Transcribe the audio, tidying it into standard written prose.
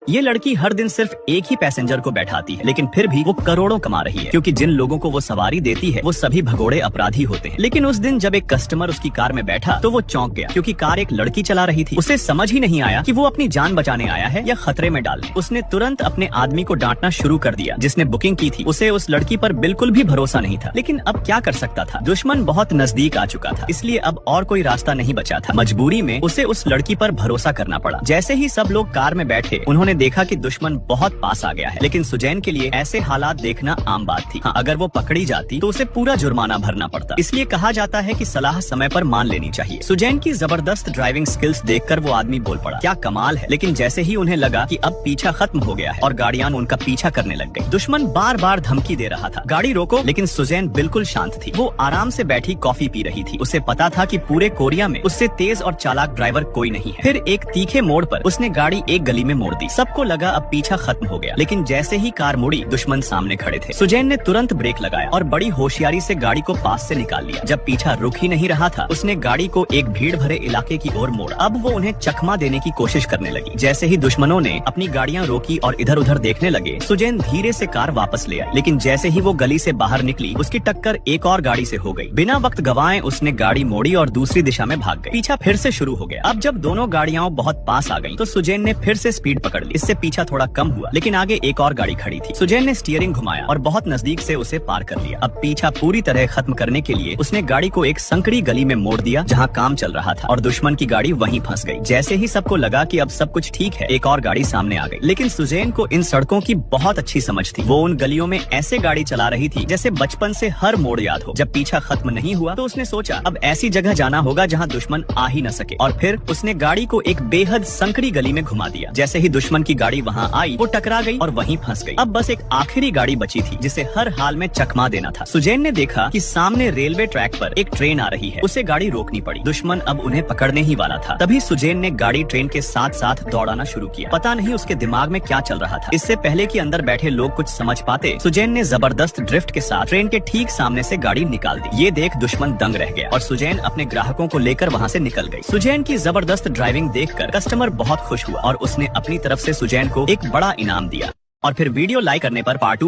ये लड़की हर दिन सिर्फ एक ही पैसेंजर को बैठाती है, लेकिन फिर भी वो करोड़ों कमा रही है, क्योंकि जिन लोगों को वो सवारी देती है वो सभी भगोड़े अपराधी होते हैं। लेकिन उस दिन जब एक कस्टमर उसकी कार में बैठा तो वो चौंक गया, क्योंकि कार एक लड़की चला रही थी। उसे समझ ही नहीं आया कि वो अपनी जान बचाने आया है या खतरे में डालने। उसने तुरंत अपने आदमी को डांटना शुरू कर दिया जिसने बुकिंग की थी। उसे उस लड़की पर बिल्कुल भी भरोसा नहीं था, लेकिन अब क्या कर सकता था। दुश्मन बहुत नजदीक आ चुका था, इसलिए अब और कोई रास्ता नहीं बचा था। मजबूरी में उसे उस लड़की पर भरोसा करना पड़ा। जैसे ही सब लोग कार में बैठे, उन्होंने देखा कि दुश्मन बहुत पास आ गया है। लेकिन सुजैन के लिए ऐसे हालात देखना आम बात थी। हाँ, अगर वो पकड़ी जाती तो उसे पूरा जुर्माना भरना पड़ता। इसलिए कहा जाता है कि सलाह समय पर मान लेनी चाहिए। सुजैन की जबरदस्त ड्राइविंग स्किल्स देखकर वो आदमी बोल पड़ा, क्या कमाल है। लेकिन जैसे ही उन्हें लगा कि अब पीछा खत्म हो गया है और गाड़ियां उनका पीछा करने लग गई। दुश्मन बार बार धमकी दे रहा था, गाड़ी रोको। लेकिन सुजैन बिल्कुल शांत थी। वो आराम से बैठी कॉफी पी रही थी। उसे पता था कि पूरे कोरिया में उससे तेज और चालाक ड्राइवर कोई नहीं है। फिर एक तीखे मोड़ पर उसने गाड़ी एक गली में मोड़ दी। सबको लगा अब पीछा खत्म हो गया, लेकिन जैसे ही कार मुड़ी, दुश्मन सामने खड़े थे। सुजैन ने तुरंत ब्रेक लगाया और बड़ी होशियारी से गाड़ी को पास से निकाल लिया। जब पीछा रुक ही नहीं रहा था, उसने गाड़ी को एक भीड़ भरे इलाके की ओर मोड़ा। अब वो उन्हें चकमा देने की कोशिश करने लगी। जैसे ही दुश्मनों ने अपनी गाड़ियां रोकी और इधर उधर देखने लगे, सुजैन धीरे से कार वापस ले आई। लेकिन जैसे ही वो गली से बाहर निकली, उसकी टक्कर एक और गाड़ी से हो गई। बिना वक्त गवाए उसने गाड़ी मोड़ी और दूसरी दिशा में भाग गई। पीछा फिर से शुरू हो गया। अब जब दोनों गाड़ियां बहुत पास आ गईं, तो सुजैन ने फिर से स्पीड पकड़ ली। इससे पीछा थोड़ा कम हुआ, लेकिन आगे एक और गाड़ी खड़ी थी। सुजैन ने स्टीयरिंग घुमाया और बहुत नजदीक से उसे पार कर लिया। अब पीछा पूरी तरह खत्म करने के लिए उसने गाड़ी को एक संकरी गली में मोड़ दिया जहां काम चल रहा था, और दुश्मन की गाड़ी वहीं फंस गई। जैसे ही सबको लगा कि अब सब कुछ ठीक है, एक और गाड़ी सामने आ गई। लेकिन सुजैन को इन सड़कों की बहुत अच्छी समझ थी। वो उन गलियों में ऐसे गाड़ी चला रही थी जैसे बचपन से हर मोड़ याद हो। जब पीछा खत्म नहीं हुआ तो उसने सोचा अब ऐसी जगह जाना होगा जहाँ दुश्मन आ ही न सके, और फिर उसने गाड़ी को एक बेहद संकरी गली में घुमा दिया। जैसे ही दुश्मन की गाड़ी वहाँ आई, वो टकरा गई और वहीं फंस गई। अब बस एक आखिरी गाड़ी बची थी जिसे हर हाल में चकमा देना था। सुजैन ने देखा कि सामने रेलवे ट्रैक पर एक ट्रेन आ रही है। उसे गाड़ी रोकनी पड़ी। दुश्मन अब उन्हें पकड़ने ही वाला था। तभी सुजैन ने गाड़ी ट्रेन के साथ साथ दौड़ाना शुरू किया। पता नहीं उसके दिमाग में क्या चल रहा था। इससे पहले कि अंदर बैठे लोग कुछ समझ पाते, सुजैन ने जबरदस्त ड्रिफ्ट के साथ ट्रेन के ठीक सामने से गाड़ी निकाल दी। ये देख दुश्मन दंग रह गया और सुजैन अपने ग्राहकों को लेकर वहाँ से निकल गई। सुजैन की जबरदस्त ड्राइविंग देखकर कस्टमर बहुत खुश हुआ और उसने अपनी तरफ से सुजैन को एक बड़ा इनाम दिया। और फिर वीडियो लाइक करने पर पार्ट 2